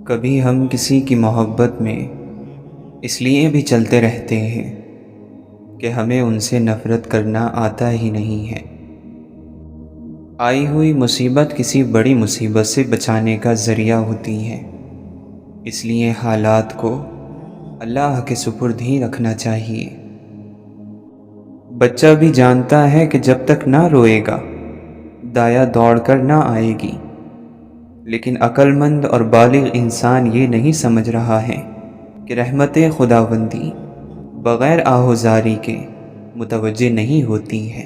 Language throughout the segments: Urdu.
کبھی ہم کسی کی محبت میں اس لیے بھی چلتے رہتے ہیں کہ ہمیں ان سے نفرت کرنا آتا ہی نہیں ہے۔ آئی ہوئی مصیبت کسی بڑی مصیبت سے بچانے کا ذریعہ ہوتی ہے، اس لیے حالات کو اللہ کے سپرد ہی رکھنا چاہیے۔ بچہ بھی جانتا ہے کہ جب تک نہ روئے گا دایا دوڑ کر نہ آئے گی، لیکن عقل مند اور بالغ انسان یہ نہیں سمجھ رہا ہے کہ رحمت خداوندی بغیر آہوزاری کے متوجہ نہیں ہوتی ہے۔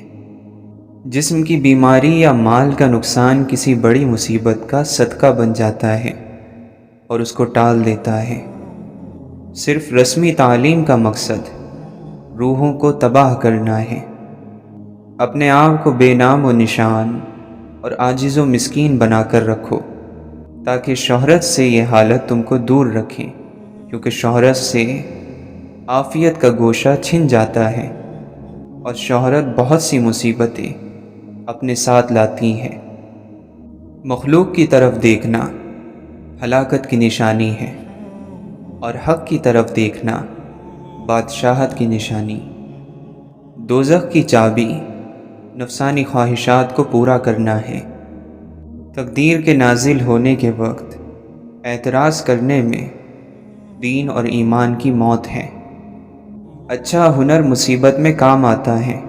جسم کی بیماری یا مال کا نقصان کسی بڑی مصیبت کا صدقہ بن جاتا ہے اور اس کو ٹال دیتا ہے۔ صرف رسمی تعلیم کا مقصد روحوں کو تباہ کرنا ہے۔ اپنے آپ کو بے نام و نشان اور عاجز و مسکین بنا کر رکھو تاکہ شہرت سے یہ حالت تم کو دور رکھیں، کیونکہ شہرت سے عافیت کا گوشہ چھن جاتا ہے اور شہرت بہت سی مصیبتیں اپنے ساتھ لاتی ہے۔ مخلوق کی طرف دیکھنا ہلاکت کی نشانی ہے اور حق کی طرف دیکھنا بادشاہت کی نشانی۔ دوزخ کی چابی نفسانی خواہشات کو پورا کرنا ہے۔ تقدیر کے نازل ہونے کے وقت اعتراض کرنے میں دین اور ایمان کی موت ہے۔ اچھا ہنر مصیبت میں کام آتا ہے،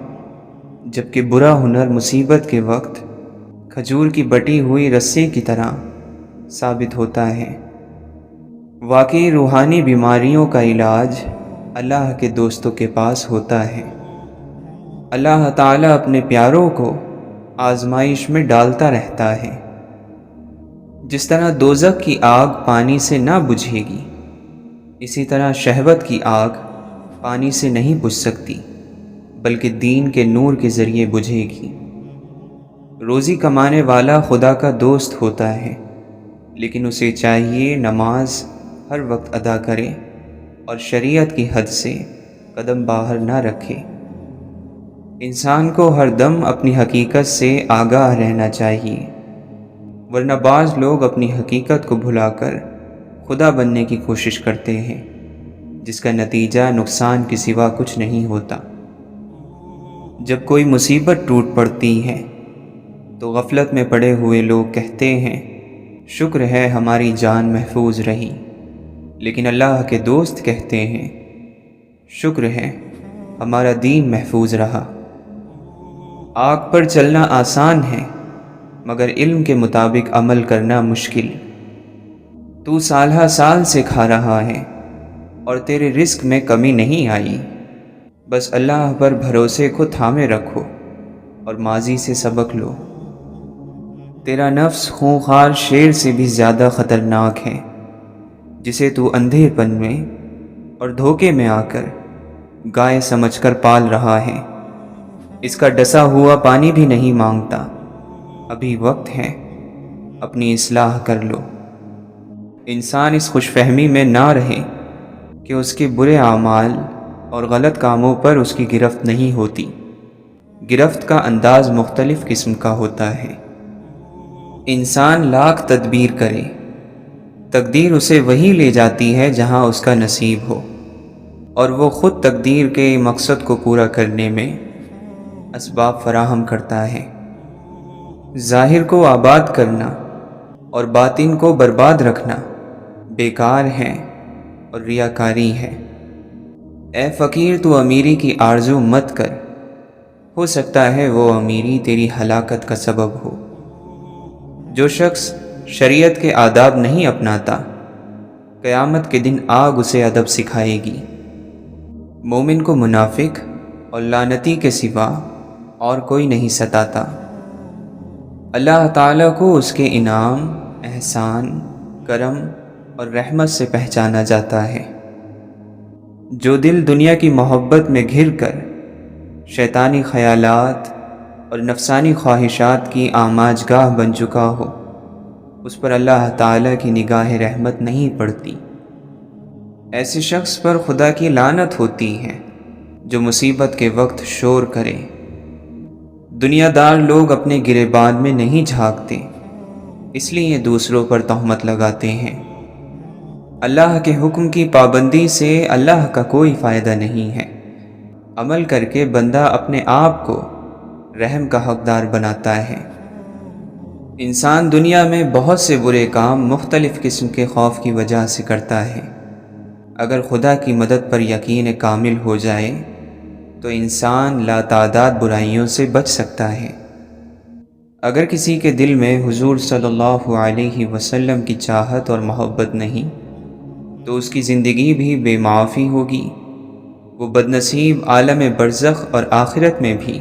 جبکہ برا ہنر مصیبت کے وقت کھجور کی بٹی ہوئی رسی کی طرح ثابت ہوتا ہے۔ واقعی روحانی بیماریوں کا علاج اللہ کے دوستوں کے پاس ہوتا ہے۔ اللہ تعالیٰ اپنے پیاروں کو آزمائش میں ڈالتا رہتا ہے۔ جس طرح دوزخ کی آگ پانی سے نہ بجھے گی، اسی طرح شہوت کی آگ پانی سے نہیں بجھ سکتی بلکہ دین کے نور کے ذریعے بجھے گی۔ روزی کمانے والا خدا کا دوست ہوتا ہے، لیکن اسے چاہیے نماز ہر وقت ادا کرے اور شریعت کی حد سے قدم باہر نہ رکھے۔ انسان کو ہر دم اپنی حقیقت سے آگاہ رہنا چاہیے، ورنہ بعض لوگ اپنی حقیقت کو بھلا کر خدا بننے کی کوشش کرتے ہیں، جس کا نتیجہ نقصان کے سوا کچھ نہیں ہوتا۔ جب کوئی مصیبت ٹوٹ پڑتی ہے تو غفلت میں پڑے ہوئے لوگ کہتے ہیں شکر ہے ہماری جان محفوظ رہی، لیکن اللہ کے دوست کہتے ہیں شکر ہے ہمارا دین محفوظ رہا۔ آگ پر چلنا آسان ہے مگر علم کے مطابق عمل کرنا مشکل۔ تو سالہ سال سے کھا رہا ہے اور تیرے رزق میں کمی نہیں آئی، بس اللہ پر بھروسے کو تھامے رکھو اور ماضی سے سبق لو۔ تیرا نفس خونخوار شیر سے بھی زیادہ خطرناک ہے، جسے تو اندھے پن میں اور دھوکے میں آ کر گائے سمجھ کر پال رہا ہے۔ اس کا ڈسا ہوا پانی بھی نہیں مانگتا، ابھی وقت ہے اپنی اصلاح کر لو۔ انسان اس خوش فہمی میں نہ رہے کہ اس کے برے اعمال اور غلط کاموں پر اس کی گرفت نہیں ہوتی۔ گرفت کا انداز مختلف قسم کا ہوتا ہے۔ انسان لاکھ تدبیر کرے، تقدیر اسے وہی لے جاتی ہے جہاں اس کا نصیب ہو، اور وہ خود تقدیر کے مقصد کو پورا کرنے میں اسباب فراہم کرتا ہے۔ ظاہر کو آباد کرنا اور باطن کو برباد رکھنا بیکار ہے اور ریاکاری ہے۔ اے فقیر، تو امیری کی آرزو مت کر، ہو سکتا ہے وہ امیری تیری ہلاکت کا سبب ہو۔ جو شخص شریعت کے آداب نہیں اپناتا، قیامت کے دن آگ اسے ادب سکھائے گی۔ مومن کو منافق اور لعنتی کے سوا اور کوئی نہیں ستاتا۔ اللہ تعالیٰ کو اس کے انعام، احسان، کرم اور رحمت سے پہچانا جاتا ہے۔ جو دل دنیا کی محبت میں گھر کر شیطانی خیالات اور نفسانی خواہشات کی آماج گاہ بن چکا ہو، اس پر اللہ تعالیٰ کی نگاہ رحمت نہیں پڑتی۔ ایسے شخص پر خدا کی لعنت ہوتی ہے جو مصیبت کے وقت شور کرے۔ دنیا دار لوگ اپنے گریبان میں نہیں جھانکتے، اس لیے دوسروں پر تہمت لگاتے ہیں۔ اللہ کے حکم کی پابندی سے اللہ کا کوئی فائدہ نہیں ہے۔ عمل کر کے بندہ اپنے آپ کو رحم کا حقدار بناتا ہے۔ انسان دنیا میں بہت سے برے کام مختلف قسم کے خوف کی وجہ سے کرتا ہے۔ اگر خدا کی مدد پر یقین کامل ہو جائے تو انسان لاتعداد برائیوں سے بچ سکتا ہے۔ اگر کسی کے دل میں حضور صلی اللہ علیہ وسلم کی چاہت اور محبت نہیں تو اس کی زندگی بھی بے معافی ہوگی۔ وہ بدنصیب عالم برزخ اور آخرت میں بھی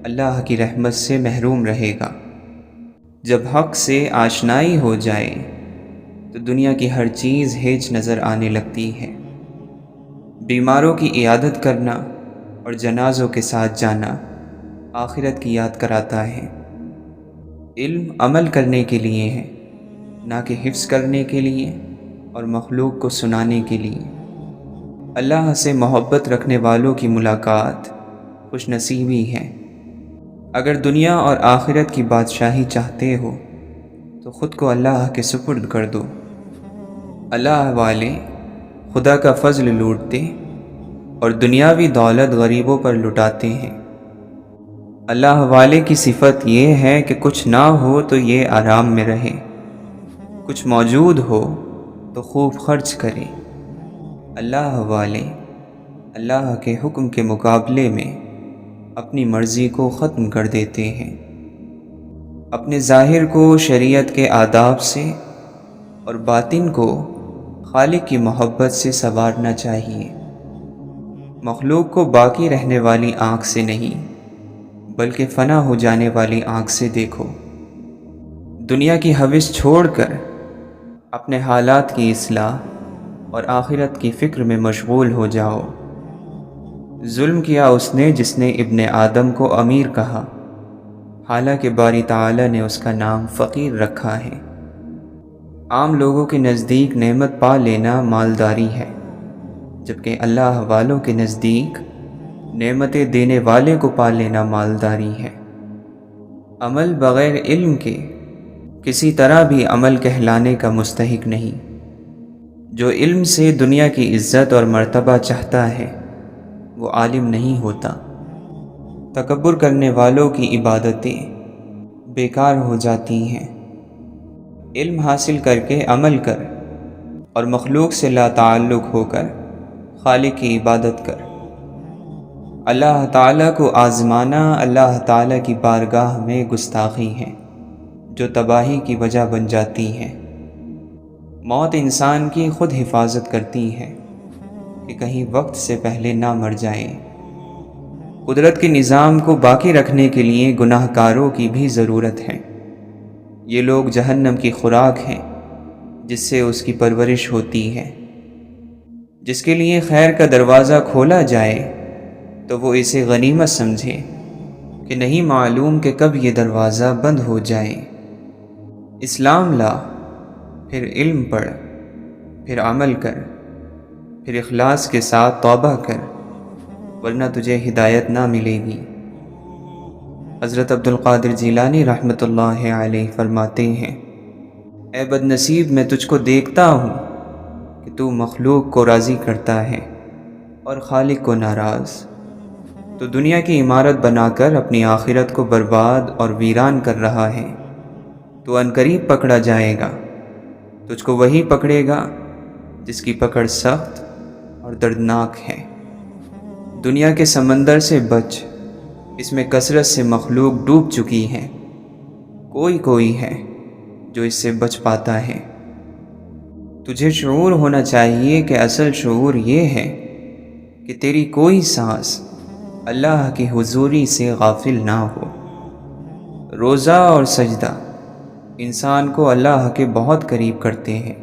اللہ کی رحمت سے محروم رہے گا۔ جب حق سے آشنائی ہو جائے تو دنیا کی ہر چیز ہیچ نظر آنے لگتی ہے۔ بیماروں کی عیادت کرنا اور جنازوں کے ساتھ جانا آخرت کی یاد کراتا ہے۔ علم عمل کرنے کے لیے ہے، نہ کہ حفظ کرنے کے لیے اور مخلوق کو سنانے کے لیے۔ اللہ سے محبت رکھنے والوں کی ملاقات خوش نصیبی ہے۔ اگر دنیا اور آخرت کی بادشاہی چاہتے ہو تو خود کو اللہ کے سپرد کر دو۔ اللہ والے خدا کا فضل لوٹتے اور دنیاوی دولت غریبوں پر لٹاتے ہیں۔ اللہ والے کی صفت یہ ہے کہ کچھ نہ ہو تو یہ آرام میں رہے، کچھ موجود ہو تو خوب خرچ کرے۔ اللہ والے اللہ کے حکم کے مقابلے میں اپنی مرضی کو ختم کر دیتے ہیں۔ اپنے ظاہر کو شریعت کے آداب سے اور باطن کو خالق کی محبت سے سنوارنا چاہیے۔ مخلوق کو باقی رہنے والی آنکھ سے نہیں بلکہ فنا ہو جانے والی آنکھ سے دیکھو۔ دنیا کی ہوس چھوڑ کر اپنے حالات کی اصلاح اور آخرت کی فکر میں مشغول ہو جاؤ۔ ظلم کیا اس نے جس نے ابن آدم کو امیر کہا، حالانکہ باری تعالی نے اس کا نام فقیر رکھا ہے۔ عام لوگوں کے نزدیک نعمت پا لینا مالداری ہے، جبکہ اللہ والوں کے نزدیک نعمتیں دینے والے کو پا لینا مالداری ہے۔ عمل بغیر علم کے کسی طرح بھی عمل کہلانے کا مستحق نہیں۔ جو علم سے دنیا کی عزت اور مرتبہ چاہتا ہے وہ عالم نہیں ہوتا۔ تکبر کرنے والوں کی عبادتیں بیکار ہو جاتی ہیں۔ علم حاصل کر کے عمل کر اور مخلوق سے لا تعلق ہو کر خالق کی عبادت کر۔ اللہ تعالیٰ کو آزمانا اللہ تعالیٰ کی بارگاہ میں گستاخی ہے جو تباہی کی وجہ بن جاتی ہے۔ موت انسان کی خود حفاظت کرتی ہے کہ کہیں وقت سے پہلے نہ مر جائے۔ قدرت کے نظام کو باقی رکھنے کے لیے گناہ کاروں کی بھی ضرورت ہے۔ یہ لوگ جہنم کی خوراک ہیں جس سے اس کی پرورش ہوتی ہے۔ جس کے لیے خیر کا دروازہ کھولا جائے تو وہ اسے غنیمت سمجھے کہ نہیں معلوم کہ کب یہ دروازہ بند ہو جائے۔ اسلام لا، پھر علم پڑھ، پھر عمل کر، پھر اخلاص کے ساتھ توبہ کر، ورنہ تجھے ہدایت نہ ملے گی۔ حضرت عبد القادر جیلانی رحمۃ اللہ علیہ فرماتے ہیں، اے بد نصیب، میں تجھ کو دیکھتا ہوں کہ تو مخلوق کو راضی کرتا ہے اور خالق کو ناراض۔ تو دنیا کی عمارت بنا کر اپنی آخرت کو برباد اور ویران کر رہا ہے۔ تو عنقریب پکڑا جائے گا۔ تجھ کو وہی پکڑے گا جس کی پکڑ سخت اور دردناک ہے۔ دنیا کے سمندر سے بچ، اس میں کثرت سے مخلوق ڈوب چکی ہے۔ کوئی ہے جو اس سے بچ پاتا ہے۔ تجھے شعور ہونا چاہیے کہ اصل شعور یہ ہے کہ تیری کوئی سانس اللہ کی حضوری سے غافل نہ ہو۔ روزہ اور سجدہ انسان کو اللہ کے بہت قریب کرتے ہیں۔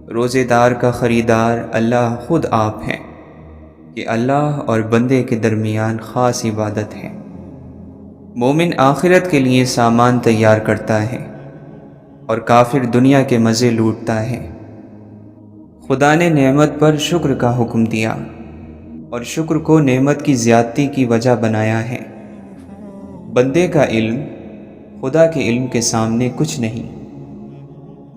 روزے دار کا خریدار اللہ خود آپ ہے کہ اللہ اور بندے کے درمیان خاص عبادت ہے۔ مومن آخرت کے لیے سامان تیار کرتا ہے اور کافر دنیا کے مزے لوٹتا ہے۔ خدا نے نعمت پر شکر کا حکم دیا اور شکر کو نعمت کی زیادتی کی وجہ بنایا ہے۔ بندے کا علم خدا کے علم کے سامنے کچھ نہیں۔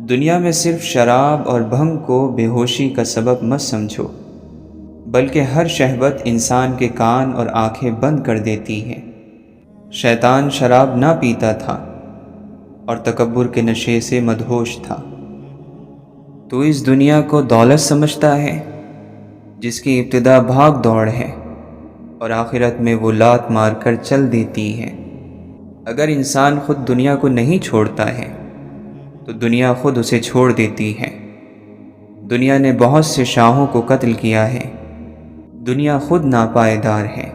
دنیا میں صرف شراب اور بھنگ کو بے ہوشی کا سبب مت سمجھو، بلکہ ہر شہوت انسان کے کان اور آنکھیں بند کر دیتی ہے۔ شیطان شراب نہ پیتا تھا اور تکبر کے نشے سے مدہوش تھا۔ تو اس دنیا کو دولت سمجھتا ہے جس کی ابتدا بھاگ دوڑ ہے اور آخرت میں وہ لات مار کر چل دیتی ہے۔ اگر انسان خود دنیا کو نہیں چھوڑتا ہے تو دنیا خود اسے چھوڑ دیتی ہے۔ دنیا نے بہت سے شاہوں کو قتل کیا ہے۔ دنیا خود ناپائیدار ہے،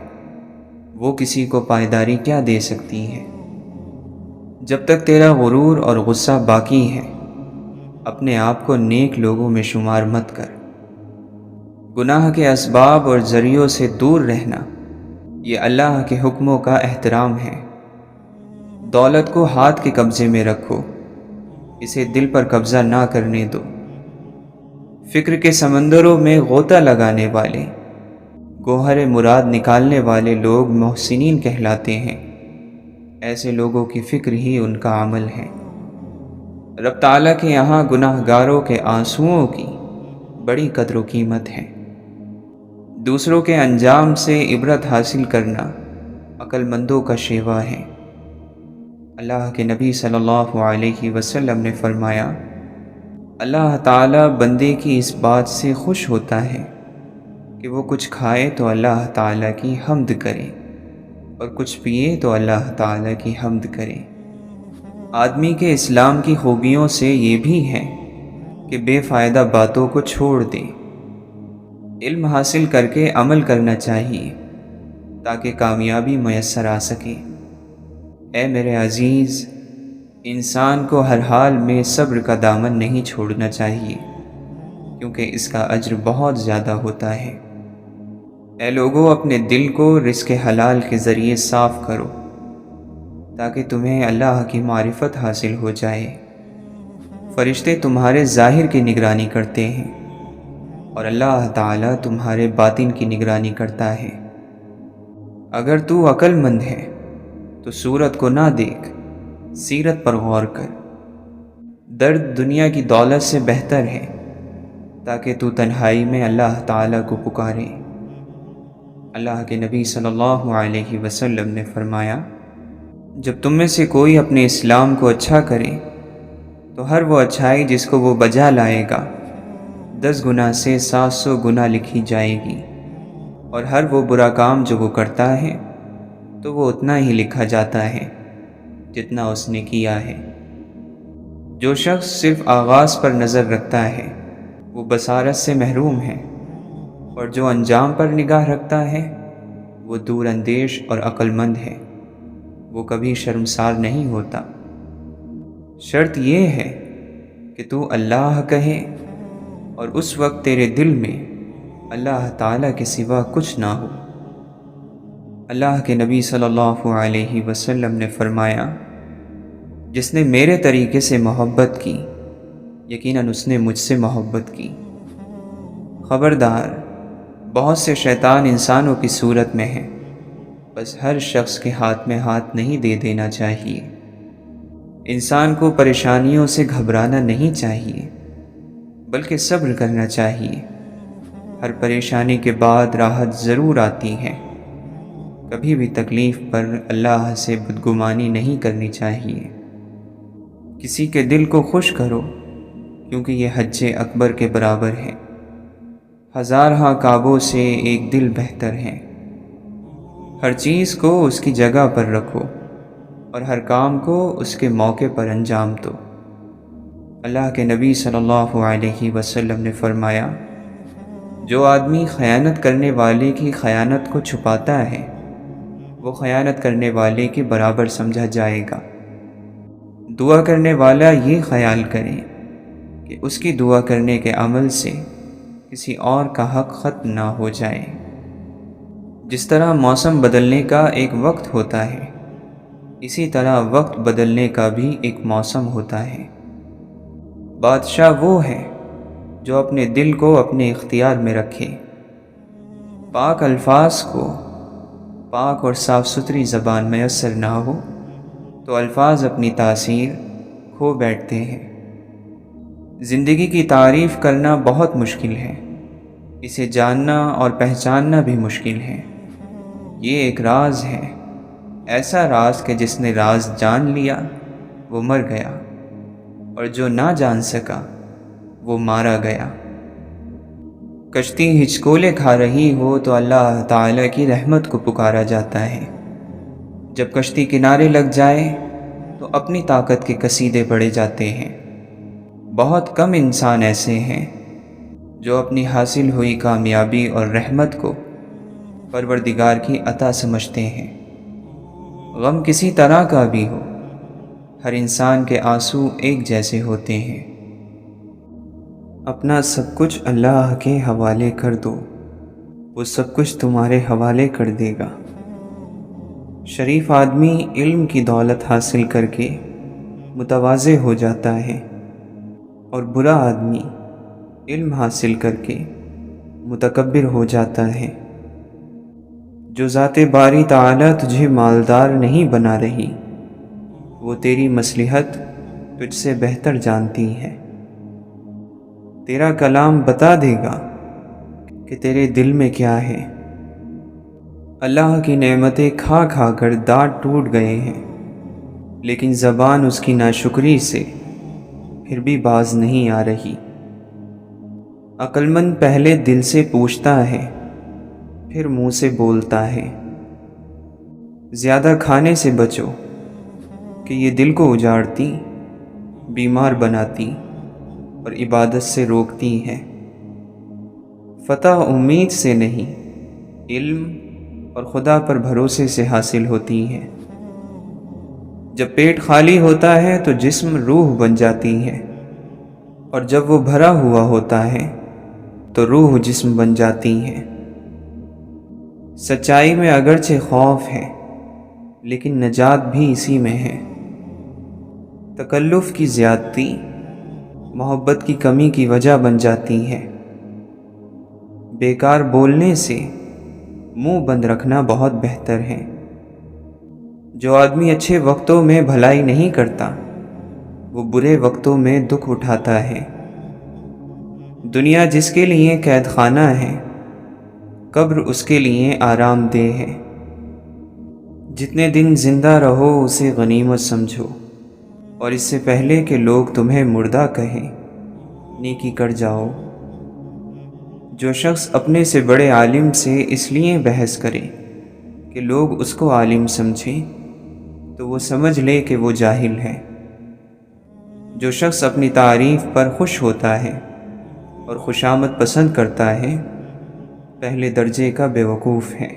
وہ کسی کو پائیداری کیا دے سکتی ہے؟ جب تک تیرا غرور اور غصہ باقی ہے، اپنے آپ کو نیک لوگوں میں شمار مت کر۔ گناہ کے اسباب اور ذریعوں سے دور رہنا یہ اللہ کے حکموں کا احترام ہے۔ دولت کو ہاتھ کے قبضے میں رکھو، اسے دل پر قبضہ نہ کرنے دو۔ فکر کے سمندروں میں غوطہ لگانے والے، گوہر مراد نکالنے والے لوگ محسنین کہلاتے ہیں۔ ایسے لوگوں کی فکر ہی ان کا عمل ہے۔ رب تعالیٰ کے یہاں گناہ گاروں کے آنسوؤں کی بڑی قدر و قیمت ہے۔ دوسروں کے انجام سے عبرت حاصل کرنا عقل مندوں کا شیوا ہے۔ اللہ کے نبی صلی اللہ علیہ وسلم نے فرمایا، اللہ تعالیٰ بندے کی اس بات سے خوش ہوتا ہے کہ وہ کچھ کھائے تو اللہ تعالیٰ کی حمد کرے اور کچھ پیے تو اللہ تعالیٰ کی حمد کرے۔ آدمی کے اسلام کی خوبیوں سے یہ بھی ہے کہ بے فائدہ باتوں کو چھوڑ دے۔ علم حاصل کر کے عمل کرنا چاہیے تاکہ کامیابی میسر آ سکے۔ اے میرے عزیز، انسان کو ہر حال میں صبر کا دامن نہیں چھوڑنا چاہیے، کیونکہ اس کا اجر بہت زیادہ ہوتا ہے۔ اے لوگوں، اپنے دل کو رزق حلال کے ذریعے صاف کرو تاکہ تمہیں اللہ کی معرفت حاصل ہو جائے۔ فرشتے تمہارے ظاہر کی نگرانی کرتے ہیں اور اللہ تعالیٰ تمہارے باطن کی نگرانی کرتا ہے۔ اگر تو عقل مند ہے تو صورت کو نہ دیکھ، سیرت پر غور کر۔ درد دنیا کی دولت سے بہتر ہے تاکہ تو تنہائی میں اللہ تعالیٰ کو پکارے۔ اللہ کے نبی صلی اللہ علیہ وسلم نے فرمایا، جب تم میں سے کوئی اپنے اسلام کو اچھا کرے تو ہر وہ اچھائی جس کو وہ بجا لائے گا 10 گنا سے 700 گنا لکھی جائے گی، اور ہر وہ برا کام جو وہ کرتا ہے تو وہ اتنا ہی لکھا جاتا ہے جتنا اس نے کیا ہے۔ جو شخص صرف آغاز پر نظر رکھتا ہے وہ بصارت سے محروم ہے، اور جو انجام پر نگاہ رکھتا ہے وہ دور اندیش اور عقل مند ہے، وہ کبھی شرمسار نہیں ہوتا۔ شرط یہ ہے کہ تو اللہ کہے اور اس وقت تیرے دل میں اللہ تعالیٰ کے سوا کچھ نہ ہو۔ اللہ کے نبی صلی اللہ علیہ وسلم نے فرمایا، جس نے میرے طریقے سے محبت کی یقیناً اس نے مجھ سے محبت کی۔ خبردار، بہت سے شیطان انسانوں کی صورت میں ہیں، بس ہر شخص کے ہاتھ میں ہاتھ نہیں دے دینا چاہیے۔ انسان کو پریشانیوں سے گھبرانا نہیں چاہیے، بلکہ صبر کرنا چاہیے۔ ہر پریشانی کے بعد راحت ضرور آتی ہے۔ کبھی بھی تکلیف پر اللہ سے بدگمانی نہیں کرنی چاہیے۔ کسی کے دل کو خوش کرو، کیونکہ یہ حج اکبر کے برابر ہے۔ 1000 کعبوں سے ایک دل بہتر ہے۔ ہر چیز کو اس کی جگہ پر رکھو اور ہر کام کو اس کے موقع پر انجام دو۔ اللہ کے نبی صلی اللہ علیہ وسلم نے فرمایا، جو آدمی خیانت کرنے والے کی خیانت کو چھپاتا ہے وہ خیانت کرنے والے کے برابر سمجھا جائے گا۔ دعا کرنے والا یہ خیال کرے کہ اس کی دعا کرنے کے عمل سے کسی اور کا حق ختم نہ ہو جائے۔ جس طرح موسم بدلنے کا ایک وقت ہوتا ہے، اسی طرح وقت بدلنے کا بھی ایک موسم ہوتا ہے۔ بادشاہ وہ ہے جو اپنے دل کو اپنے اختیار میں رکھے۔ پاک الفاظ کو پاک اور صاف ستھری زبان میسر نہ ہو تو الفاظ اپنی تاثیر کھو بیٹھتے ہیں۔ زندگی کی تعریف کرنا بہت مشکل ہے، اسے جاننا اور پہچاننا بھی مشکل ہے۔ یہ ایک راز ہے، ایسا راز کہ جس نے راز جان لیا وہ مر گیا، اور جو نہ جان سکا وہ مارا گیا۔ کشتی ہچکولے کھا رہی ہو تو اللہ تعالیٰ کی رحمت کو پکارا جاتا ہے۔ جب کشتی کنارے لگ جائے تو اپنی طاقت کے قصیدے پڑھے جاتے ہیں۔ بہت کم انسان ایسے ہیں جو اپنی حاصل ہوئی کامیابی اور رحمت کو پروردگار کی عطا سمجھتے ہیں۔ غم کسی طرح کا بھی ہو، ہر انسان کے آنسو ایک جیسے ہوتے ہیں۔ اپنا سب کچھ اللہ کے حوالے کر دو، وہ سب کچھ تمہارے حوالے کر دے گا۔ شریف آدمی علم کی دولت حاصل کر کے متواضع ہو جاتا ہے، اور برا آدمی علم حاصل کر کے متکبر ہو جاتا ہے۔ جو ذات باری تعالیٰ تجھے مالدار نہیں بنا رہی، وہ تیری مصلحت تجھ سے بہتر جانتی ہے۔ تیرا کلام بتا دے گا کہ تیرے دل میں کیا ہے۔ اللہ کی نعمتیں کھا کھا کر دانت ٹوٹ گئے ہیں، لیکن زبان اس کی ناشکری سے پھر بھی باز نہیں آ رہی۔ عقل مند پہلے دل سے پوچھتا ہے، پھر منہ سے بولتا ہے۔ زیادہ کھانے سے بچو کہ یہ دل کو اجاڑتی، بیمار بناتی اور عبادت سے روکتی ہے۔ فتح امید سے نہیں، علم اور خدا پر بھروسے سے حاصل ہوتی ہے۔ جب پیٹ خالی ہوتا ہے تو جسم روح بن جاتی ہے، اور جب وہ بھرا ہوا ہوتا ہے تو روح جسم بن جاتی ہے۔ سچائی میں اگرچہ خوف ہے، لیکن نجات بھی اسی میں ہے۔ تکلف کی زیادتی محبت کی کمی کی وجہ بن جاتی ہے۔ بیکار بولنے سے منہ بند رکھنا بہت بہتر ہے۔ جو آدمی اچھے وقتوں میں بھلائی نہیں کرتا، وہ برے وقتوں میں دکھ اٹھاتا ہے۔ دنیا جس کے لیے قید خانہ ہے، قبر اس کے لیے آرام دہ ہے۔ جتنے دن زندہ رہو اسے غنیمت سمجھو، اور اس سے پہلے کہ لوگ تمہیں مردہ کہیں، نیکی کر جاؤ۔ جو شخص اپنے سے بڑے عالم سے اس لیے بحث کرے کہ لوگ اس کو عالم سمجھیں، تو وہ سمجھ لے کہ وہ جاہل ہے۔ جو شخص اپنی تعریف پر خوش ہوتا ہے اور خوشامد پسند کرتا ہے، پہلے درجے کا بیوقوف ہے۔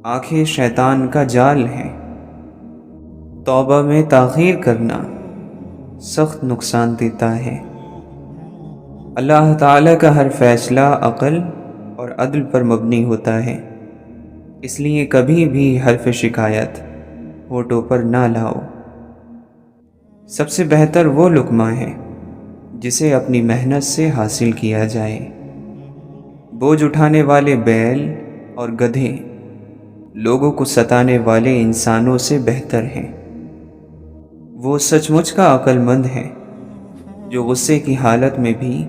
آنکھیں شیطان کا جال ہیں۔ توبہ میں تاخیر کرنا سخت نقصان دیتا ہے۔ اللہ تعالیٰ کا ہر فیصلہ عقل اور عدل پر مبنی ہوتا ہے، اس لیے کبھی بھی حرف شکایت ہونٹوں پر نہ لاؤ۔ سب سے بہتر وہ لقمہ ہے جسے اپنی محنت سے حاصل کیا جائے۔ بوجھ اٹھانے والے بیل اور گدھے لوگوں کو ستانے والے انسانوں سے بہتر ہیں۔ وہ سچ مچ کا عقل مند ہے جو غصے کی حالت میں بھی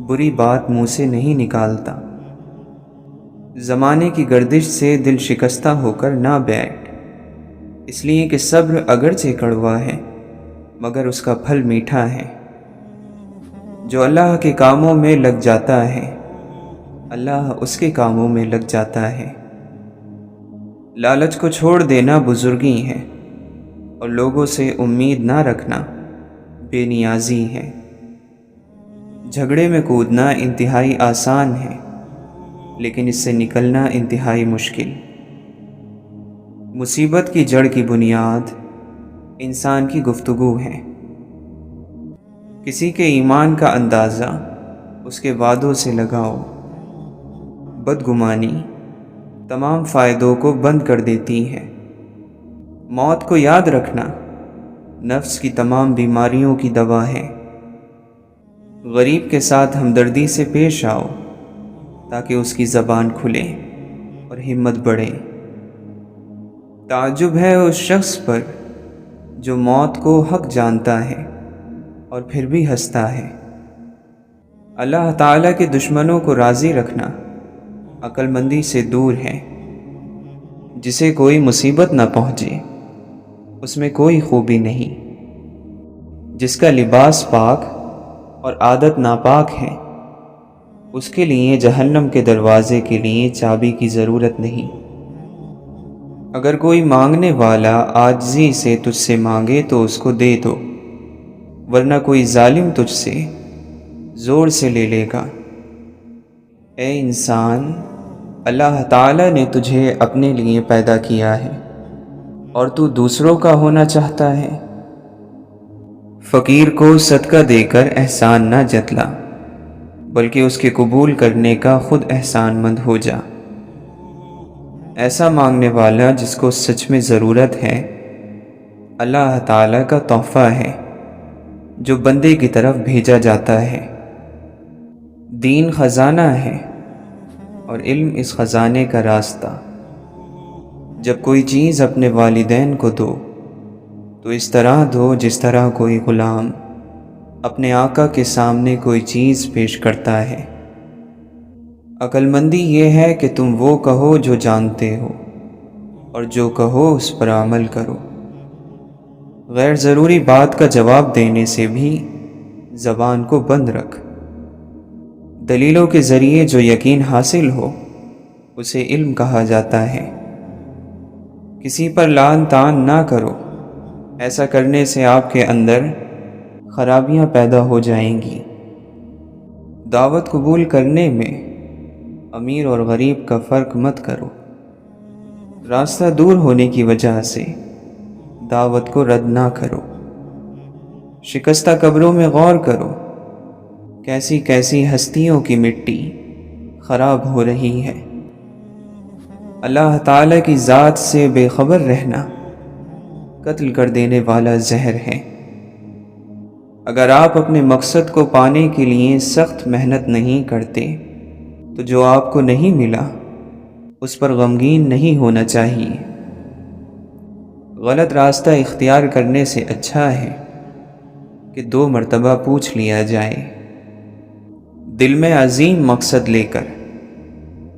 بری بات منہ سے نہیں نکالتا۔ زمانے کی گردش سے دل شکستہ ہو کر نہ بیٹھ، اس لیے کہ صبر اگرچہ کڑوا ہے مگر اس کا پھل میٹھا ہے۔ جو اللہ کے کاموں میں لگ جاتا ہے، اللہ اس کے کاموں میں لگ جاتا ہے۔ لالچ کو چھوڑ دینا بزرگی ہے، اور لوگوں سے امید نہ رکھنا بے نیازی ہے۔ جھگڑے میں کودنا انتہائی آسان ہے، لیکن اس سے نکلنا انتہائی مشکل۔ مصیبت کی جڑ کی بنیاد انسان کی گفتگو ہے۔ کسی کے ایمان کا اندازہ اس کے وعدوں سے لگاؤ۔ بدگمانی تمام فائدوں کو بند کر دیتی ہے۔ موت کو یاد رکھنا نفس کی تمام بیماریوں کی دوا ہے۔ غریب کے ساتھ ہمدردی سے پیش آؤ تاکہ اس کی زبان کھلے اور ہمت بڑھے۔ تعجب ہے اس شخص پر جو موت کو حق جانتا ہے اور پھر بھی ہنستا ہے۔ اللہ تعالیٰ کے دشمنوں کو راضی رکھنا عقل مندی سے دور ہے۔ جسے کوئی مصیبت نہ پہنچے اس میں کوئی خوبی نہیں۔ جس کا لباس پاک اور عادت ناپاک ہے اس کے لیے جہنم کے دروازے کے لیے چابی کی ضرورت نہیں۔ اگر کوئی مانگنے والا عاجزی سے تجھ سے مانگے تو اس کو دے دو، ورنہ کوئی ظالم تجھ سے زور سے لے لے گا۔ اے انسان، اللہ تعالیٰ نے تجھے اپنے لیے پیدا کیا ہے اور تو دوسروں کا ہونا چاہتا ہے۔ فقیر کو صدقہ دے کر احسان نہ جتلا، بلکہ اس کے قبول کرنے کا خود احسان مند ہو جا۔ ایسا مانگنے والا جس کو سچ میں ضرورت ہے اللہ تعالیٰ کا تحفہ ہے جو بندے کی طرف بھیجا جاتا ہے۔ دین خزانہ ہے اور علم اس خزانے کا راستہ۔ جب کوئی چیز اپنے والدین کو دو تو اس طرح دو جس طرح کوئی غلام اپنے آقا کے سامنے کوئی چیز پیش کرتا ہے۔ عقل مندی یہ ہے کہ تم وہ کہو جو جانتے ہو اور جو کہو اس پر عمل کرو۔ غیر ضروری بات کا جواب دینے سے بھی زبان کو بند رکھ۔ دلیلوں کے ذریعے جو یقین حاصل ہو اسے علم کہا جاتا ہے۔ کسی پر لعن طعن نہ کرو، ایسا کرنے سے آپ کے اندر خرابیاں پیدا ہو جائیں گی۔ دعوت قبول کرنے میں امیر اور غریب کا فرق مت کرو۔ راستہ دور ہونے کی وجہ سے دعوت کو رد نہ کرو۔ شکستہ قبروں میں غور کرو، کیسی کیسی ہستیوں کی مٹی خراب ہو رہی ہے۔ اللہ تعالیٰ کی ذات سے بے خبر رہنا قتل کر دینے والا زہر ہے۔ اگر آپ اپنے مقصد کو پانے کے لیے سخت محنت نہیں کرتے تو جو آپ کو نہیں ملا اس پر غمگین نہیں ہونا چاہیے۔ غلط راستہ اختیار کرنے سے اچھا ہے کہ 2 مرتبہ پوچھ لیا جائے۔ دل میں عظیم مقصد لے کر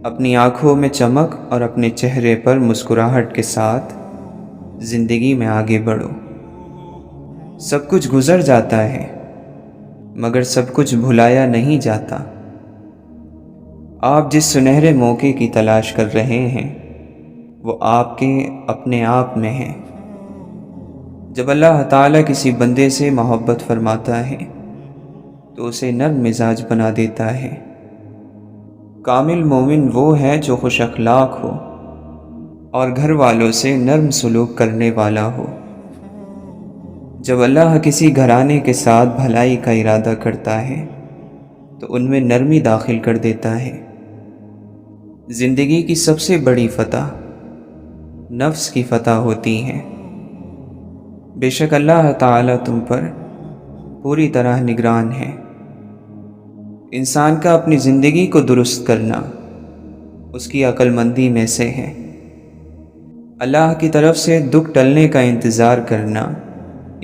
اپنی آنکھوں میں چمک اور اپنے چہرے پر مسکراہٹ کے ساتھ زندگی میں آگے بڑھو۔ سب کچھ گزر جاتا ہے مگر سب کچھ بھلایا نہیں جاتا۔ آپ جس سنہرے موقع کی تلاش کر رہے ہیں وہ آپ کے اپنے آپ میں ہے۔ جب اللہ تعالیٰ کسی بندے سے محبت فرماتا ہے تو اسے نرم مزاج بنا دیتا ہے۔ کامل مومن وہ ہے جو خوش اخلاق ہو اور گھر والوں سے نرم سلوک کرنے والا ہو۔ جب اللہ کسی گھرانے کے ساتھ بھلائی کا ارادہ کرتا ہے تو ان میں نرمی داخل کر دیتا ہے۔ زندگی کی سب سے بڑی فتح نفس کی فتح ہوتی ہے۔ بے شک اللہ تعالیٰ تم پر پوری طرح نگران ہے۔ انسان کا اپنی زندگی کو درست کرنا اس کی عقل مندی میں سے ہے۔ اللہ کی طرف سے دکھ ٹلنے کا انتظار کرنا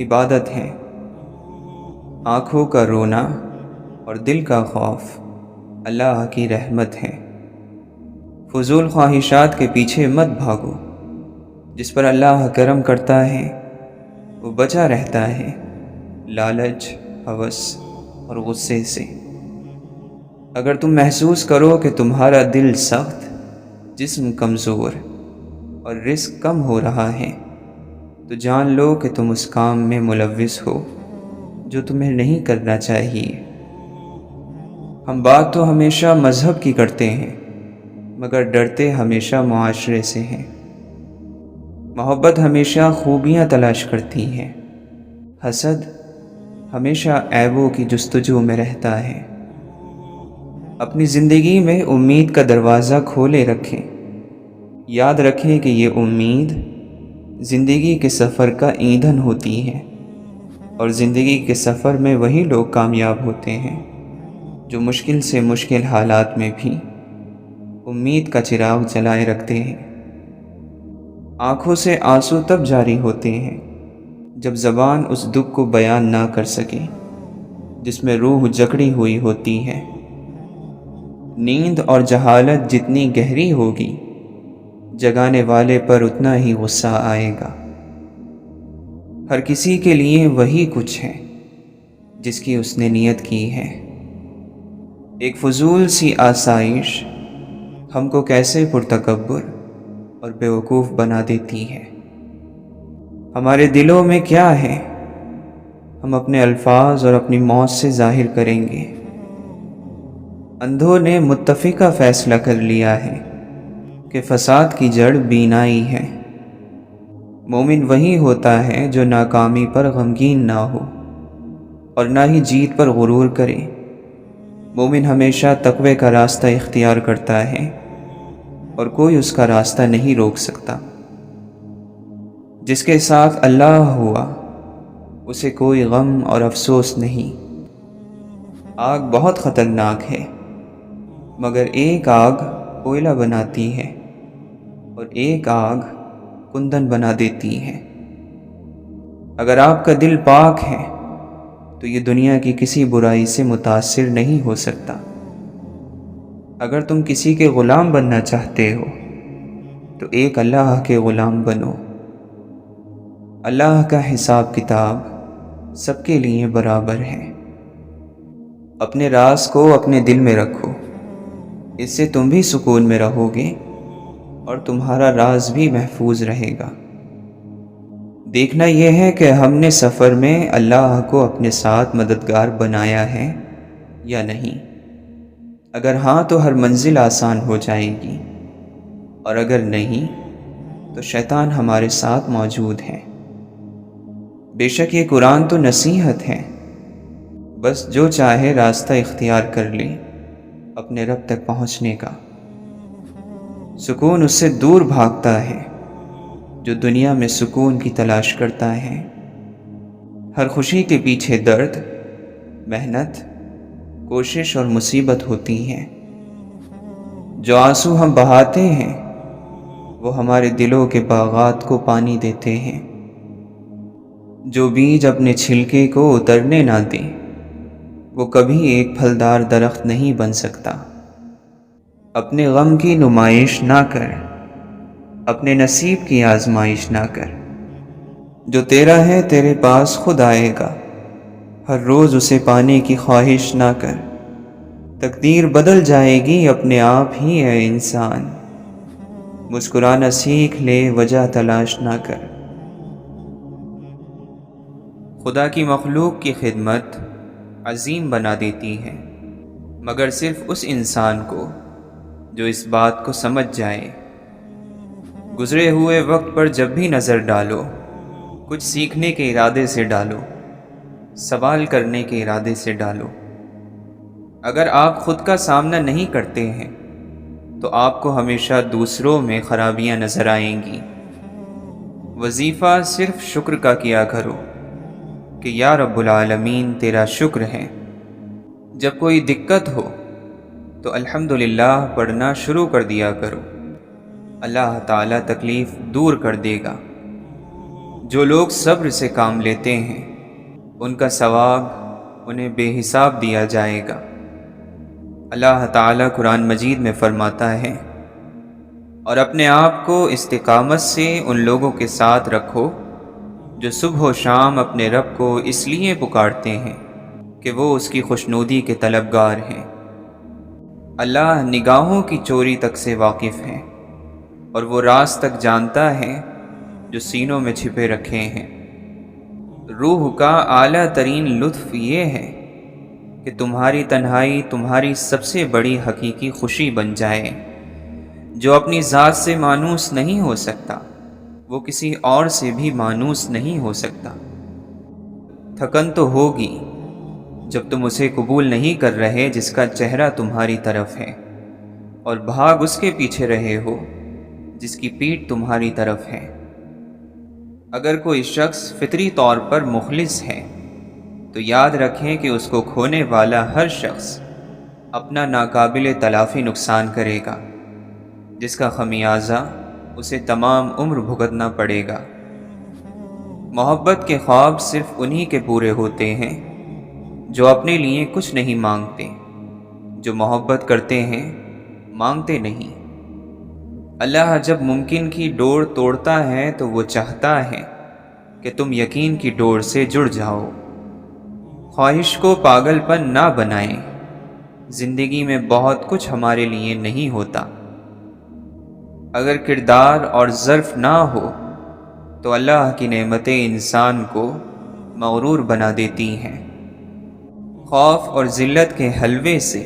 عبادت ہے۔ آنکھوں کا رونا اور دل کا خوف اللہ کی رحمت ہے۔ فضول خواہشات کے پیچھے مت بھاگو، جس پر اللہ کرم کرتا ہے وہ بچا رہتا ہے لالچ، ہوس اور غصے سے۔ اگر تم محسوس کرو کہ تمہارا دل سخت، جسم کمزور اور رزق کم ہو رہا ہے تو جان لو کہ تم اس کام میں ملوث ہو جو تمہیں نہیں کرنا چاہیے۔ ہم بات تو ہمیشہ مذہب کی کرتے ہیں مگر ڈرتے ہمیشہ معاشرے سے ہیں۔ محبت ہمیشہ خوبیاں تلاش کرتی ہے، حسد ہمیشہ عیبوں کی جستجو میں رہتا ہے۔ اپنی زندگی میں امید کا دروازہ کھولے رکھیں۔ یاد رکھیں کہ یہ امید زندگی کے سفر کا ایندھن ہوتی ہے، اور زندگی کے سفر میں وہی لوگ کامیاب ہوتے ہیں جو مشکل سے مشکل حالات میں بھی امید کا چراغ جلائے رکھتے ہیں۔ آنکھوں سے آنسو تب جاری ہوتے ہیں جب زبان اس دکھ کو بیان نہ کر سکے۔ جس میں روح جکڑی ہوئی ہوتی ہے۔ نیند اور جہالت جتنی گہری ہوگی، جگانے والے پر اتنا ہی غصہ آئے گا۔ ہر کسی کے لیے وہی کچھ ہے جس کی اس نے نیت کی ہے۔ ایک فضول سی آسائش ہم کو کیسے پرتکبر اور بیوقوف بنا دیتی ہے۔ ہمارے دلوں میں کیا ہے، ہم اپنے الفاظ اور اپنی موت سے ظاہر کریں گے۔ اندھوں نے متفقہ فیصلہ کر لیا ہے کہ فساد کی جڑ بینائی ہے۔ مومن وہی ہوتا ہے جو ناکامی پر غمگین نہ ہو اور نہ ہی جیت پر غرور کرے۔ مومن ہمیشہ تقوی کا راستہ اختیار کرتا ہے اور کوئی اس کا راستہ نہیں روک سکتا۔ جس کے ساتھ اللہ ہوا اسے کوئی غم اور افسوس نہیں۔ آگ بہت خطرناک ہے، مگر ایک آگ کوئلہ بناتی ہے اور ایک آگ کندن بنا دیتی ہے۔ اگر آپ کا دل پاک ہے تو یہ دنیا کی کسی برائی سے متاثر نہیں ہو سکتا۔ اگر تم کسی کے غلام بننا چاہتے ہو تو ایک اللہ کے غلام بنو۔ اللہ کا حساب کتاب سب کے لیے برابر ہے۔ اپنے راز کو اپنے دل میں رکھو، اس سے تم بھی سکون میں رہو گے اور تمہارا راز بھی محفوظ رہے گا۔ دیکھنا یہ ہے کہ ہم نے سفر میں اللہ کو اپنے ساتھ مددگار بنایا ہے یا نہیں۔ اگر ہاں تو ہر منزل آسان ہو جائے گی، اور اگر نہیں تو شیطان ہمارے ساتھ موجود ہے۔ بے شک یہ قرآن تو نصیحت ہے، بس جو چاہے راستہ اختیار کر لے اپنے رب تک پہنچنے کا۔ سکون اس سے دور بھاگتا ہے جو دنیا میں سکون کی تلاش کرتا ہے۔ ہر خوشی کے پیچھے درد، محنت، کوشش اور مصیبت ہوتی ہے۔ جو آنسو ہم بہاتے ہیں وہ ہمارے دلوں کے باغات کو پانی دیتے ہیں۔ جو بیج اپنے چھلکے کو اترنے نہ دے وہ کبھی ایک پھلدار درخت نہیں بن سکتا۔ اپنے غم کی نمائش نہ کر، اپنے نصیب کی آزمائش نہ کر۔ جو تیرا ہے تیرے پاس خود آئے گا، ہر روز اسے پانے کی خواہش نہ کر۔ تقدیر بدل جائے گی اپنے آپ ہی ہے انسان، مسکرانا سیکھ لے وجہ تلاش نہ کر۔ خدا کی مخلوق کی خدمت عظیم بنا دیتی ہے، مگر صرف اس انسان کو جو اس بات کو سمجھ جائے۔ گزرے ہوئے وقت پر جب بھی نظر ڈالو، کچھ سیکھنے کے ارادے سے ڈالو، سوال کرنے کے ارادے سے ڈالو۔ اگر آپ خود کا سامنا نہیں کرتے ہیں تو آپ کو ہمیشہ دوسروں میں خرابیاں نظر آئیں گی۔ وظیفہ صرف شکر کا کیا کرو کہ یا رب العالمین تیرا شکر ہے۔ جب کوئی دقت ہو تو الحمدللہ پڑھنا شروع کر دیا کرو، اللہ تعالیٰ تکلیف دور کر دے گا۔ جو لوگ صبر سے کام لیتے ہیں ان کا ثواب انہیں بے حساب دیا جائے گا۔ اللہ تعالیٰ قرآن مجید میں فرماتا ہے، اور اپنے آپ کو استقامت سے ان لوگوں کے ساتھ رکھو جو صبح و شام اپنے رب کو اس لیے پکارتے ہیں کہ وہ اس کی خوشنودی کے طلبگار ہیں۔ اللہ نگاہوں کی چوری تک سے واقف ہے اور وہ راز تک جانتا ہے جو سینوں میں چھپے رکھے ہیں۔ روح کا اعلیٰ ترین لطف یہ ہے کہ تمہاری تنہائی تمہاری سب سے بڑی حقیقی خوشی بن جائے۔ جو اپنی ذات سے مانوس نہیں ہو سکتا وہ کسی اور سے بھی مانوس نہیں ہو سکتا۔ تھکن تو ہوگی جب تم اسے قبول نہیں کر رہے جس کا چہرہ تمہاری طرف ہے، اور بھاگ اس کے پیچھے رہے ہو جس کی پیٹھ تمہاری طرف ہے۔ اگر کوئی شخص فطری طور پر مخلص ہے تو یاد رکھیں کہ اس کو کھونے والا ہر شخص اپنا ناقابل تلافی نقصان کرے گا، جس کا خمیازہ اسے تمام عمر بھگتنا پڑے گا۔ محبت کے خواب صرف انہی کے پورے ہوتے ہیں جو اپنے لیے کچھ نہیں مانگتے، جو محبت کرتے ہیں مانگتے نہیں۔ اللہ جب ممکن کی ڈور توڑتا ہے تو وہ چاہتا ہے کہ تم یقین کی ڈور سے جڑ جاؤ۔ خواہش کو پاگل پن نہ بنائیں، زندگی میں بہت کچھ ہمارے لیے نہیں ہوتا۔ اگر کردار اور ظرف نہ ہو تو اللہ کی نعمتیں انسان کو مغرور بنا دیتی ہیں۔ خوف اور ذلت کے حلوے سے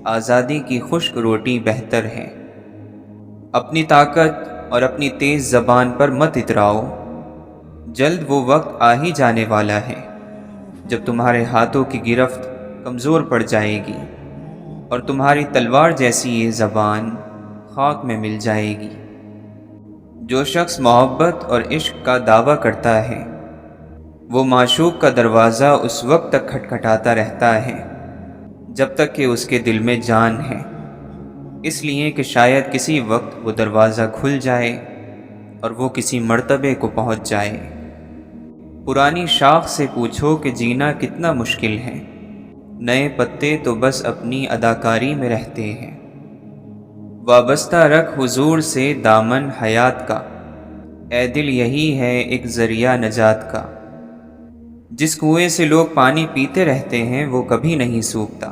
آزادی کی خشک روٹی بہتر ہے۔ اپنی طاقت اور اپنی تیز زبان پر مت اتراؤ، جلد وہ وقت آ ہی جانے والا ہے جب تمہارے ہاتھوں کی گرفت کمزور پڑ جائے گی اور تمہاری تلوار جیسی یہ زبان خاک میں مل جائے گی۔ جو شخص محبت اور عشق کا دعویٰ کرتا ہے وہ معشوق کا دروازہ اس وقت تک کھٹکھٹاتا رہتا ہے جب تک کہ اس کے دل میں جان ہے، اس لیے کہ شاید کسی وقت وہ دروازہ کھل جائے اور وہ کسی مرتبے کو پہنچ جائے۔ پرانی شاخ سے پوچھو کہ جینا کتنا مشکل ہے، نئے پتے تو بس اپنی اداکاری میں رہتے ہیں۔ وابستہ رکھ حضور سے دامن حیات کا، اے دل یہی ہے ایک ذریعہ نجات کا۔ جس کنویں سے لوگ پانی پیتے رہتے ہیں وہ کبھی نہیں سوکھتا،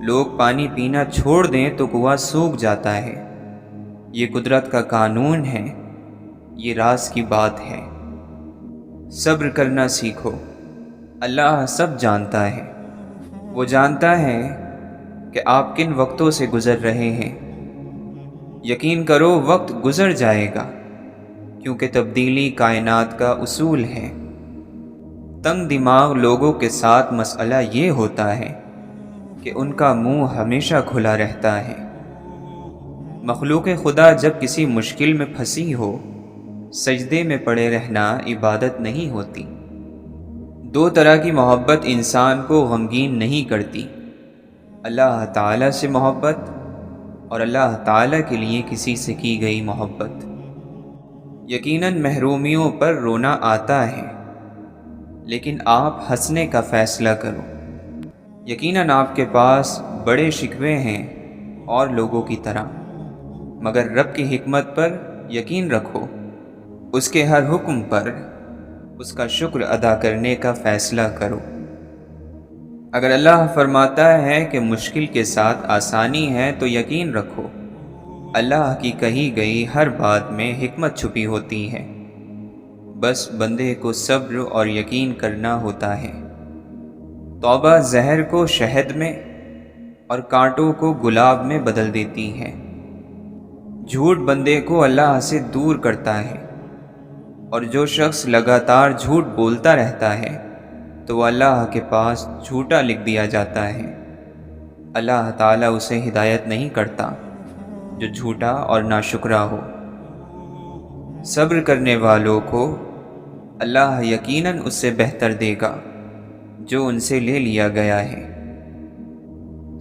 لوگ پانی پینا چھوڑ دیں تو کنواں سوکھ جاتا ہے۔ یہ قدرت کا قانون ہے، یہ راز کی بات ہے۔ صبر کرنا سیکھو، اللہ سب جانتا ہے۔ وہ جانتا ہے کہ آپ کن وقتوں سے گزر رہے ہیں۔ یقین کرو وقت گزر جائے گا، کیونکہ تبدیلی کائنات کا اصول ہے۔ تنگ دماغ لوگوں کے ساتھ مسئلہ یہ ہوتا ہے کہ ان کا منہ ہمیشہ کھلا رہتا ہے۔ مخلوق خدا جب کسی مشکل میں پھنسی ہو، سجدے میں پڑے رہنا عبادت نہیں ہوتی۔ دو طرح کی محبت انسان کو غمگین نہیں کرتی، اللہ تعالیٰ سے محبت اور اللہ تعالیٰ کے لیے کسی سے کی گئی محبت۔ یقیناً محرومیوں پر رونا آتا ہے، لیکن آپ ہنسنے کا فیصلہ کرو۔ یقیناً آپ کے پاس بڑے شکوے ہیں اور لوگوں کی طرح، مگر رب کی حکمت پر یقین رکھو، اس کے ہر حکم پر اس کا شکر ادا کرنے کا فیصلہ کرو۔ اگر اللہ فرماتا ہے کہ مشکل کے ساتھ آسانی ہے تو یقین رکھو، اللہ کی کہی گئی ہر بات میں حکمت چھپی ہوتی ہے، بس بندے کو صبر اور یقین کرنا ہوتا ہے۔ توبہ زہر کو شہد میں اور کانٹوں کو گلاب میں بدل دیتی ہے۔ جھوٹ بندے کو اللہ سے دور کرتا ہے، اور جو شخص لگاتار جھوٹ بولتا رہتا ہے تو وہ اللہ کے پاس جھوٹا لکھ دیا جاتا ہے۔ اللہ تعالیٰ اسے ہدایت نہیں کرتا جو جھوٹا اور ناشکرا ہو۔ صبر کرنے والوں کو اللہ یقیناً اس سے بہتر دے گا جو ان سے لے لیا گیا ہے۔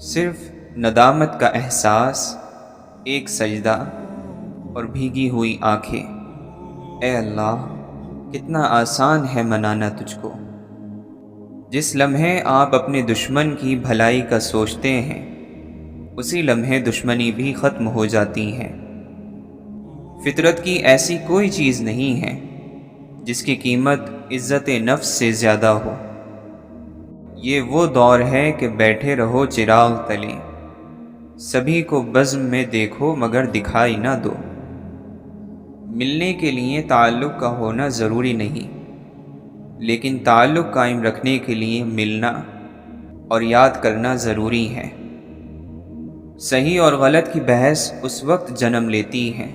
صرف ندامت کا احساس، ایک سجدہ اور بھیگی ہوئی آنکھیں۔ اے اللہ، کتنا آسان ہے منانا تجھ کو۔ جس لمحے آپ اپنے دشمن کی بھلائی کا سوچتے ہیں، اسی لمحے دشمنی بھی ختم ہو جاتی ہے۔ فطرت کی ایسی کوئی چیز نہیں ہے جس کی قیمت عزت نفس سے زیادہ ہو۔ یہ وہ دور ہے کہ بیٹھے رہو چراغ تلے، سبھی کو بزم میں دیکھو مگر دکھائی نہ دو۔ ملنے کے لیے تعلق کا ہونا ضروری نہیں، لیکن تعلق قائم رکھنے کے لیے ملنا اور یاد کرنا ضروری ہے۔ صحیح اور غلط کی بحث اس وقت جنم لیتی ہے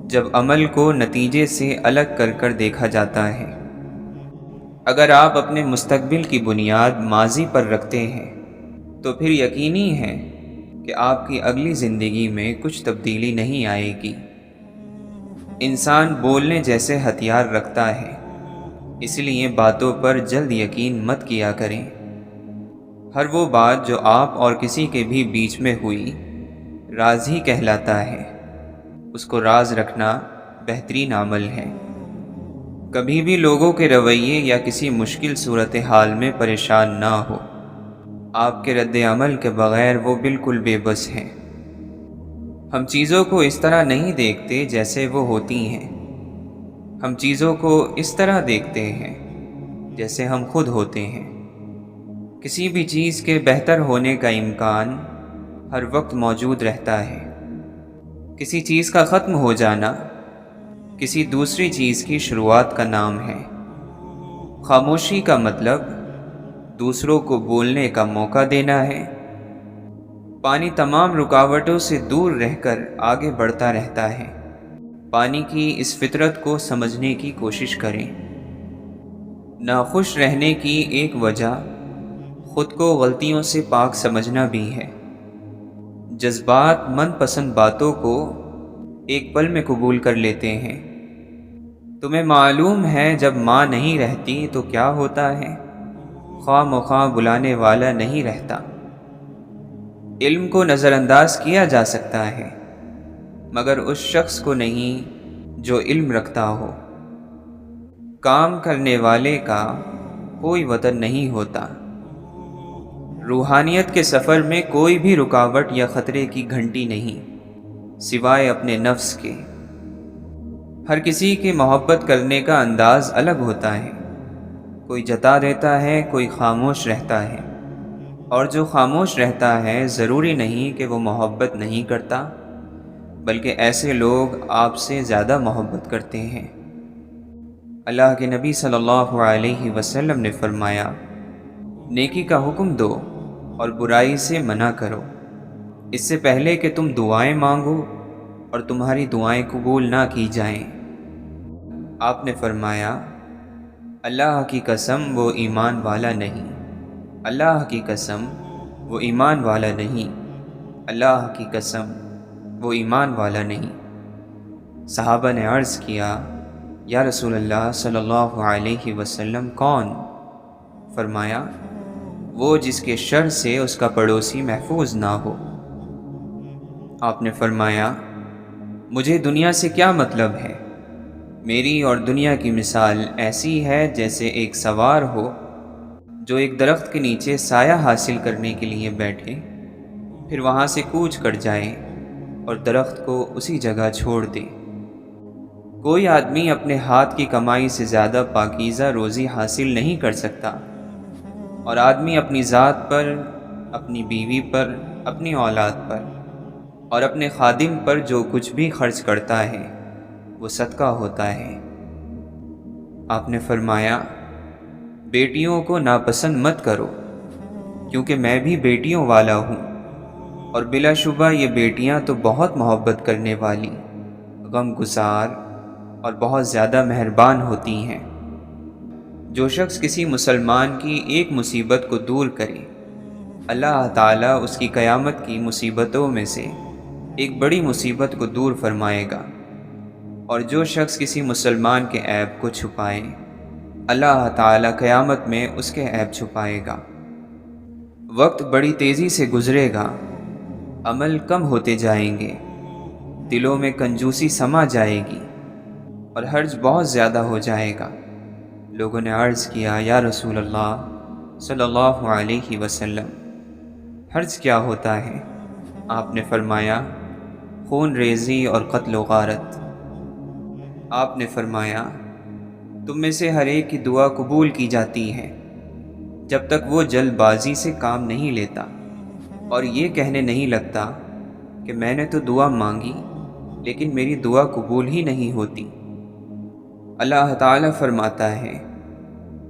جب عمل کو نتیجے سے الگ کر کر دیکھا جاتا ہے۔ اگر آپ اپنے مستقبل کی بنیاد ماضی پر رکھتے ہیں تو پھر یقینی ہے کہ آپ کی اگلی زندگی میں کچھ تبدیلی نہیں آئے گی۔ انسان بولنے جیسے ہتھیار رکھتا ہے، اس لیے باتوں پر جلد یقین مت کیا کریں۔ ہر وہ بات جو آپ اور کسی کے بھی بیچ میں ہوئی راز ہی کہلاتا ہے، اس کو راز رکھنا بہترین عمل ہے۔ کبھی بھی لوگوں کے رویے یا کسی مشکل صورتحال میں پریشان نہ ہو۔ آپ کے رد عمل کے بغیر وہ بالکل بے بس ہیں۔ ہم چیزوں کو اس طرح نہیں دیکھتے جیسے وہ ہوتی ہیں، ہم چیزوں کو اس طرح دیکھتے ہیں جیسے ہم خود ہوتے ہیں۔ کسی بھی چیز کے بہتر ہونے کا امکان ہر وقت موجود رہتا ہے۔ کسی چیز کا ختم ہو جانا کسی دوسری چیز کی شروعات کا نام ہے۔ خاموشی کا مطلب دوسروں کو بولنے کا موقع دینا ہے۔ پانی تمام رکاوٹوں سے دور رہ کر آگے بڑھتا رہتا ہے۔ پانی کی اس فطرت کو سمجھنے کی کوشش کریں۔ ناخوش رہنے کی ایک وجہ خود کو غلطیوں سے پاک سمجھنا بھی ہے۔ جذبات من پسند باتوں کو ایک پل میں قبول کر لیتے ہیں۔ تمہیں معلوم ہے جب ماں نہیں رہتی تو کیا ہوتا ہے؟ خواہ مخواہ بلانے والا نہیں رہتا۔ علم کو نظر انداز کیا جا سکتا ہے مگر اس شخص کو نہیں جو علم رکھتا ہو۔ کام کرنے والے کا کوئی وطن نہیں ہوتا۔ روحانیت کے سفر میں کوئی بھی رکاوٹ یا خطرے کی گھنٹی نہیں سوائے اپنے نفس کے۔ ہر کسی کے محبت کرنے کا انداز الگ ہوتا ہے۔ کوئی جتا دیتا ہے، کوئی خاموش رہتا ہے، اور جو خاموش رہتا ہے ضروری نہیں کہ وہ محبت نہیں کرتا، بلکہ ایسے لوگ آپ سے زیادہ محبت کرتے ہیں۔ اللہ کے نبی صلی اللہ علیہ وسلم نے فرمایا، نیکی کا حکم دو اور برائی سے منع کرو، اس سے پہلے کہ تم دعائیں مانگو اور تمہاری دعائیں قبول نہ کی جائیں۔ آپ نے فرمایا، اللہ کی قسم وہ ایمان والا نہیں، اللہ کی قسم وہ ایمان والا نہیں، اللہ کی قسم وہ ایمان والا نہیں۔ صحابہ نے عرض کیا، یا رسول اللہ صلی اللہ علیہ وسلم کون؟ فرمایا، وہ جس کے شر سے اس کا پڑوسی محفوظ نہ ہو۔ آپ نے فرمایا، مجھے دنیا سے کیا مطلب ہے؟ میری اور دنیا کی مثال ایسی ہے جیسے ایک سوار ہو جو ایک درخت کے نیچے سایہ حاصل کرنے کے لیے بیٹھے، پھر وہاں سے کوچ کر جائے اور درخت کو اسی جگہ چھوڑ دے۔ کوئی آدمی اپنے ہاتھ کی کمائی سے زیادہ پاکیزہ روزی حاصل نہیں کر سکتا، اور آدمی اپنی ذات پر، اپنی بیوی پر، اپنی اولاد پر اور اپنے خادم پر جو کچھ بھی خرچ کرتا ہے وہ صدقہ ہوتا ہے۔ آپ نے فرمایا، بیٹیوں کو ناپسند مت کرو، کیونکہ میں بھی بیٹیوں والا ہوں، اور بلا شبہ یہ بیٹیاں تو بہت محبت کرنے والی، غم گسار اور بہت زیادہ مہربان ہوتی ہیں۔ جو شخص کسی مسلمان کی ایک مصیبت کو دور کرے، اللہ تعالیٰ اس کی قیامت کی مصیبتوں میں سے ایک بڑی مصیبت کو دور فرمائے گا، اور جو شخص کسی مسلمان کے عیب کو چھپائے، اللہ تعالیٰ قیامت میں اس کے عیب چھپائے گا۔ وقت بڑی تیزی سے گزرے گا، عمل کم ہوتے جائیں گے، دلوں میں کنجوسی سما جائے گی اور حرج بہت زیادہ ہو جائے گا۔ لوگوں نے عرض کیا، یا رسول اللہ صلی اللہ علیہ وسلم، حرج کیا ہوتا ہے؟ آپ نے فرمایا، خون ریزی اور قتل و غارت۔ آپ نے فرمایا، تم میں سے ہر ایک کی دعا قبول کی جاتی ہے جب تک وہ جلد بازی سے کام نہیں لیتا اور یہ کہنے نہیں لگتا کہ میں نے تو دعا مانگی لیکن میری دعا قبول ہی نہیں ہوتی۔ اللہ تعالیٰ فرماتا ہے،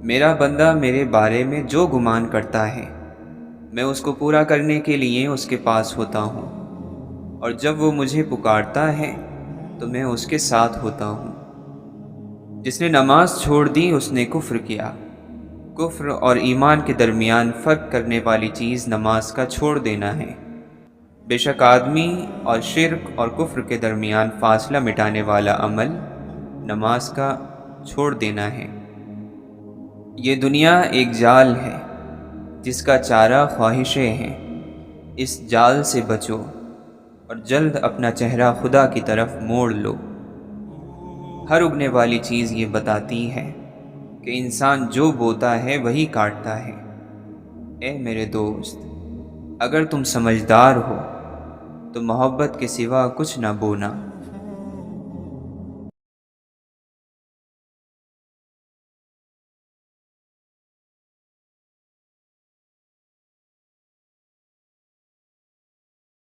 میرا بندہ میرے بارے میں جو گمان کرتا ہے میں اس کو پورا کرنے کے لیے اس کے پاس ہوتا ہوں، اور جب وہ مجھے پکارتا ہے تو میں اس کے ساتھ ہوتا ہوں۔ جس نے نماز چھوڑ دی اس نے کفر کیا۔ کفر اور ایمان کے درمیان فرق کرنے والی چیز نماز کا چھوڑ دینا ہے۔ بے شک آدمی اور شرک اور کفر کے درمیان فاصلہ مٹانے والا عمل نماز کا چھوڑ دینا ہے۔ یہ دنیا ایک جال ہے جس کا چارہ خواہشیں ہیں، اس جال سے بچو اور جلد اپنا چہرہ خدا کی طرف موڑ لو۔ ہر اگنے والی چیز یہ بتاتی ہے کہ انسان جو بوتا ہے وہی کاٹتا ہے۔ اے میرے دوست، اگر تم سمجھدار ہو تو محبت کے سوا کچھ نہ بونا۔